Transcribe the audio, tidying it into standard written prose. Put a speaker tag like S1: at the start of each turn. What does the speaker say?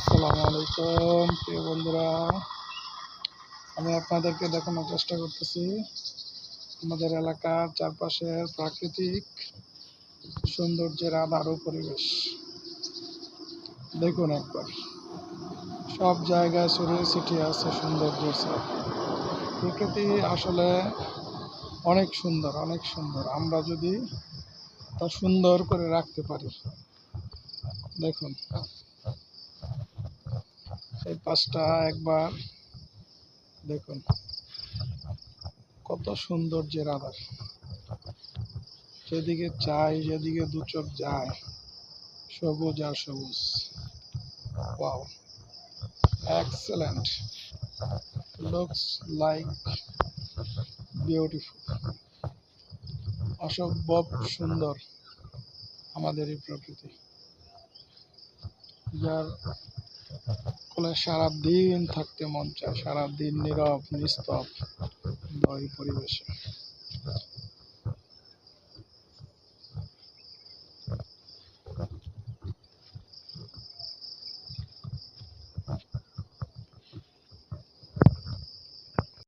S1: আসসালামু আলাইকুম প্রিয় বন্ধুরা, আমি আপনাদেরকে দেখানোর চেষ্টা করতেছি আমাদের এলাকার চারপাশের প্রাকৃতিক সৌন্দর্যের আধারো পরিবেশ। দেখুন একবার, সব জায়গায় ছড়িয়ে ছিটিয়ে আছে সৌন্দর্যের ছাপ। প্রকৃতি আসলে অনেক সুন্দর, অনেক সুন্দর। আমরা যদি তা সুন্দর করে রাখতে পারি। দেখুন এই পাশটা একবার দেখুন, কত সৌন্দর্যের আধার। যেদিকে চাই, যেদিকে দু চোখ যায়, সবুজ আর সবুজ। Wow, excellent, looks like beautiful. অসম্ভব সুন্দর আমাদের এই প্রকৃতি, যার কোলে সারাদিন থাকতে মন চায়, সারাদিন নীরব নিস্তব্ধ এই পরিবেশে।